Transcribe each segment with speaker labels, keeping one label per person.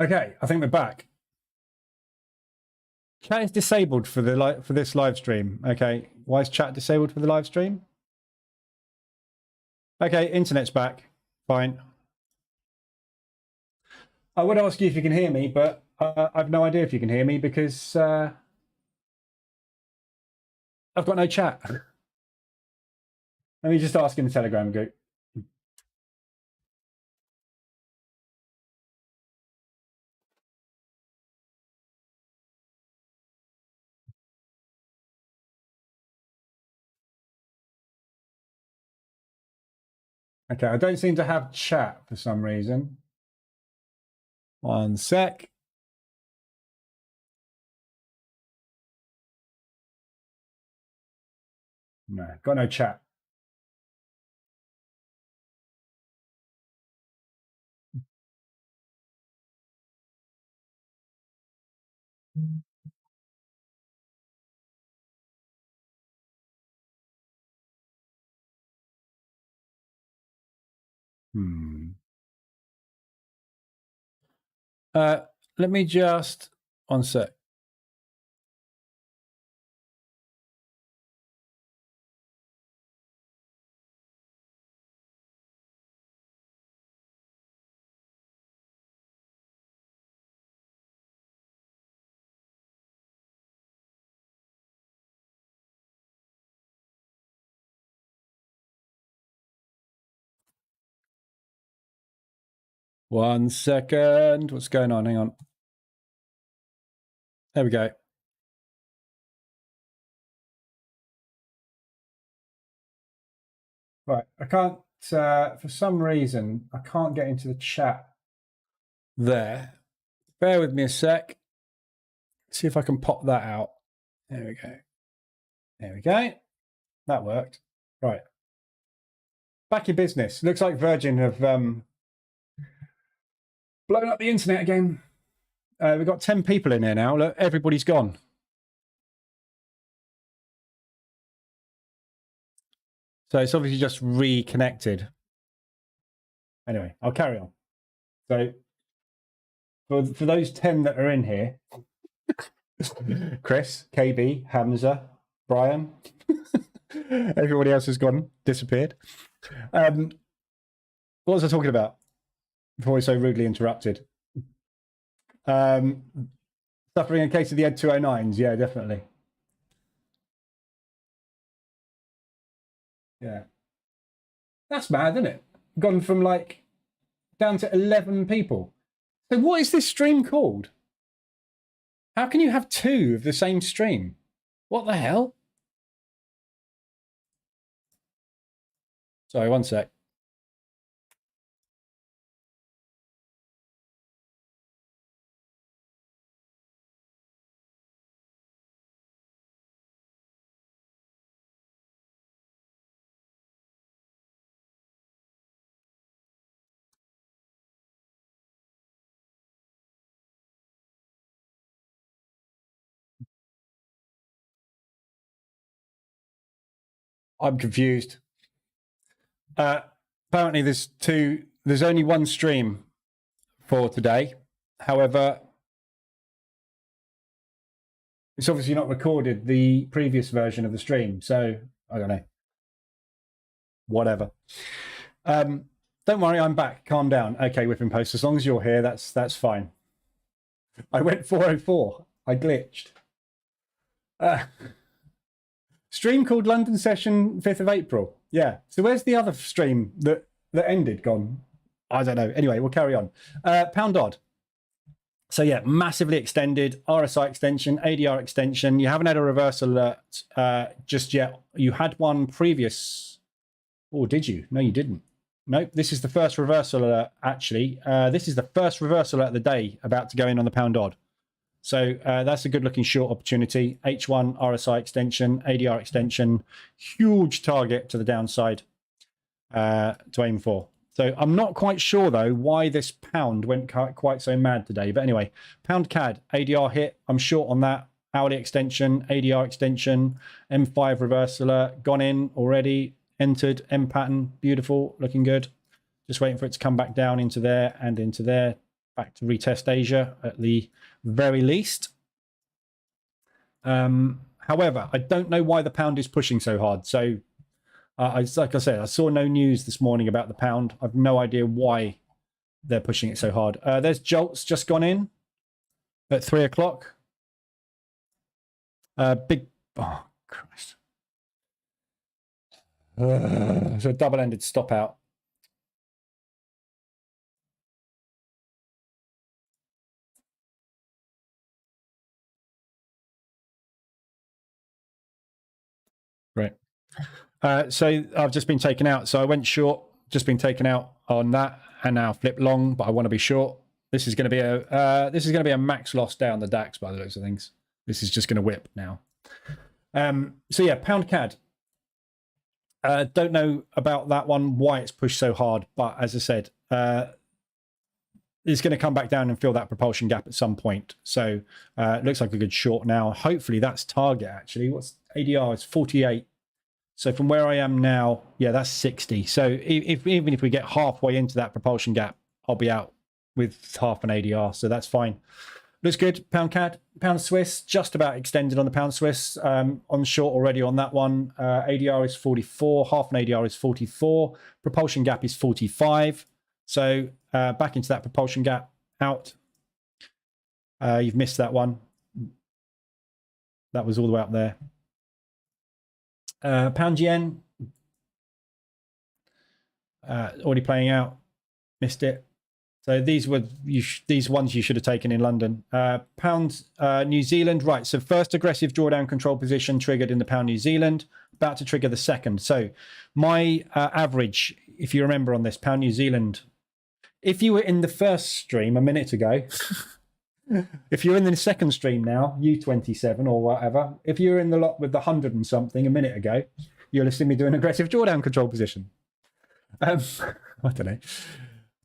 Speaker 1: Okay, I think we're back. Chat is disabled for this live stream. Okay, why is chat disabled for the live stream? Okay, internet's back. Fine. I would ask you if you can hear me, but I've no idea if you can hear me because I've got no chat. Let me just ask in the Telegram group. Okay, I don't seem to have chat for some reason. One sec. No, got no chat. Let me just, one sec. One second. What's going on? Hang on. There we go. Right, I can't, for some reason, I can't get into the chat there. Bear with me a sec. See if I can pop that out. There we go. There we go. That worked. Right. Back in business. Looks like Virgin have blown up the internet again. We've got 10 people in here now. Look, everybody's gone. So it's obviously just reconnected. Anyway, I'll carry on. So for those 10 that are in here, Chris, KB, Hamza, Brian, everybody else has gone, disappeared. What was I talking about before we so rudely interrupted? Suffering in case of the Ed 209s, yeah, definitely. Yeah. That's mad, isn't it? Gone from like down to 11 people. So what is this stream called? How can you have two of the same stream? What the hell? Sorry, one sec. I'm confused. Apparently there's only one stream for today. However, it's obviously not recorded the previous version of the stream. So I don't know. Whatever. Don't worry, I'm back. Calm down. Okay, Whipping Post. As long as you're here, that's fine. I went 404. I glitched. Stream called London Session 5th of April. Yeah. So where's the other stream that ended gone? I don't know. Anyway, we'll carry on. Pound odd. So yeah, massively extended RSI extension, ADR extension. You haven't had a reverse alert just yet. You had one previous. Oh, did you? No, you didn't. Nope. This is the first reversal alert, actually. This is the first reversal alert of the day about to go in on the pound odd. So that's a good looking short opportunity. H1 RSI extension, ADR extension, huge target to the downside to aim for. So I'm not quite sure though why this pound went quite so mad today. But anyway, pound CAD, ADR hit. I'm short on that. Hourly extension, ADR extension, M5 reversal alert, gone in already, entered, M pattern, beautiful, looking good. Just waiting for it to come back down into there and into there. back to retest Asia at the very least. However, I don't know why the pound is pushing so hard. So, like I said, I saw no news this morning about the pound. I've no idea why they're pushing it so hard. There's Jolts just gone in at 3 o'clock. Big, oh, Christ. So a double-ended stop out. Right. So I've just been taken out. So I went short, just been taken out on that, and now flip long. But I want to be short. This is going to be a max loss down the DAX by the looks of things. This is just going to whip now. So yeah, pound CAD. Don't know about that one, why it's pushed so hard, but as I said, it's going to come back down and fill that propulsion gap at some point. So it looks like a good short now. Hopefully that's target actually. What's ADR? It's 48. So from where I am now, yeah, that's 60. So even if we get halfway into that propulsion gap, I'll be out with half an ADR. So that's fine. Looks good. Pound CAD, pound Swiss, just about extended on the pound Swiss. On short already on that one. ADR is 44. Half an ADR is 44. Propulsion gap is 45. So back into that propulsion gap, out. You've missed that one. That was all the way up there. Pound yen, already playing out. Missed it. So these were these ones you should have taken in London. Pound New Zealand, right. So first aggressive drawdown control position triggered in the pound New Zealand. About to trigger the second. So my average, if you remember on this, pound New Zealand, if you were in the first stream a minute ago, if you're in the second stream now, U27 or whatever, if you're in the lot with the 100 and something a minute ago, you'll have seen me do an aggressive drawdown control position. I don't know.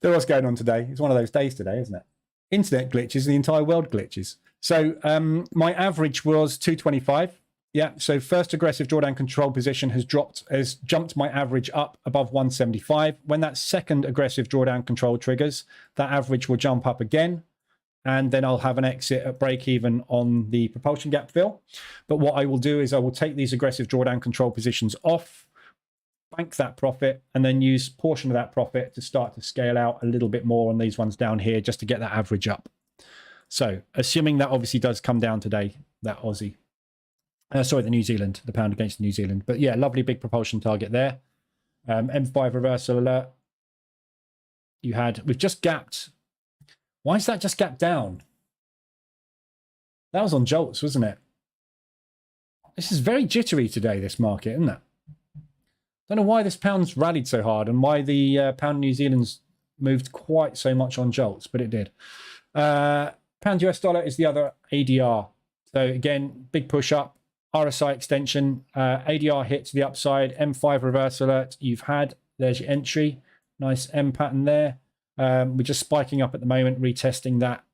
Speaker 1: Don't know what's going on today. It's one of those days today, isn't it? Internet glitches, the entire world glitches. So my average was 225. Yeah, so first aggressive drawdown control position has jumped my average up above 175. When that second aggressive drawdown control triggers, that average will jump up again. And then I'll have an exit at break even on the propulsion gap fill. But what I will do is I will take these aggressive drawdown control positions off, bank that profit, and then use a portion of that profit to start to scale out a little bit more on these ones down here just to get that average up. So assuming that obviously does come down today, that Aussie. Sorry, the New Zealand, the pound against New Zealand. But yeah, lovely big propulsion target there. M5 reversal alert. We've just gapped. Why is that just gapped down? That was on Jolts, wasn't it? This is very jittery today, this market, isn't it? Don't know why this pound's rallied so hard and why the pound New Zealand's moved quite so much on Jolts, but it did. Pound US dollar is the other ADR. So again, big push up, RSI extension, ADR hit to the upside, M5 reverse alert you've had. There's your entry. Nice M pattern there. We're just spiking up at the moment, retesting that,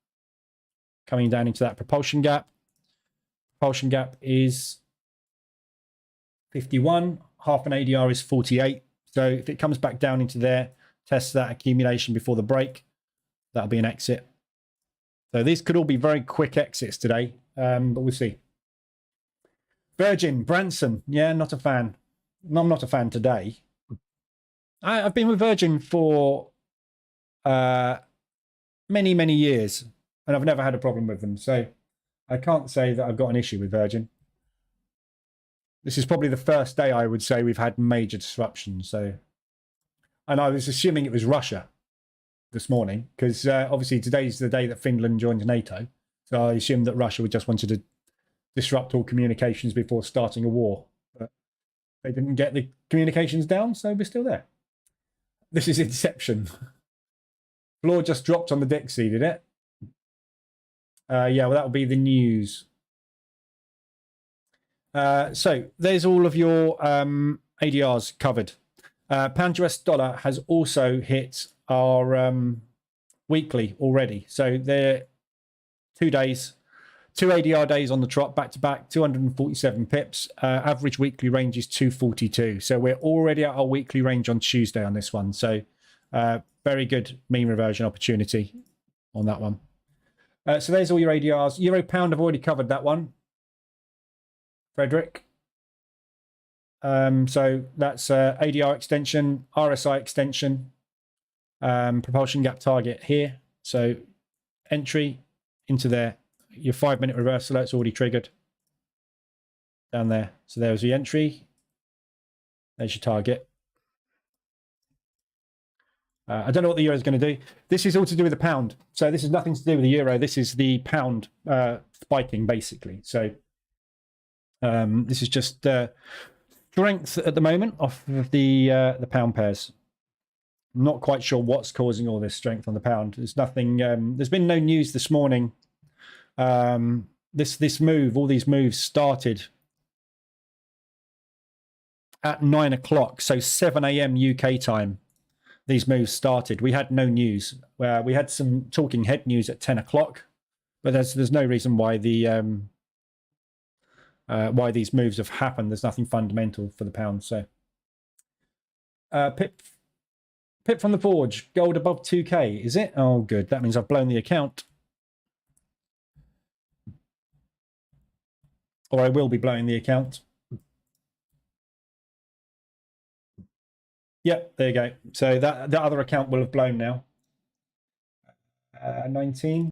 Speaker 1: coming down into that propulsion gap. Propulsion gap is 51. Half an ADR is 48. So if it comes back down into there, test that accumulation before the break, that'll be an exit. So these could all be very quick exits today, but we'll see. Virgin, Branson, yeah, not a fan. No, I'm not a fan today. I've been with Virgin for many, many years, and I've never had a problem with them. So I can't say that I've got an issue with Virgin. This is probably the first day I would say we've had major disruptions. So, and I was assuming it was Russia this morning because obviously today's the day that Finland joined NATO. So I assumed that Russia would just wanted to disrupt all communications before starting a war. But they didn't get the communications down, so we're still there. This is Inception. Floor just dropped on the Dixie, did it? Yeah, well, that'll be the news. So there's all of your ADRs covered. Pound US dollar has also hit our weekly already. So they're 2 days, 2 ADR days on the trot, back to back, 247 pips. Average weekly range is 242. So we're already at our weekly range on Tuesday on this one. So very good mean reversion opportunity. on that one. So there's all your ADRs. Euro pound, I've already covered that one. Frederick. So that's ADR extension, RSI extension, propulsion gap target here. So entry into there. Your 5-minute reversal alert's already triggered down there. So there's the entry. There's your target. I don't know what the euro is going to do. This is all to do with the pound. So this is nothing to do with the euro. This is the pound spiking, basically. So this is just strength at the moment off of the pound pairs. Not quite sure what's causing all this strength on the pound. There's nothing. There's been no news this morning. This move, all these moves started at 9 o'clock, so 7 a.m. UK time. These moves started. We had no news. We had some talking head news at 10 o'clock, but there's no reason why why these moves have happened. There's nothing fundamental for the pound. So pip from the forge, gold above 2k, is it? Oh, good. That means I've blown the account. Or I will be blowing the account. Yep, there you go. So that other account will have blown now. 19.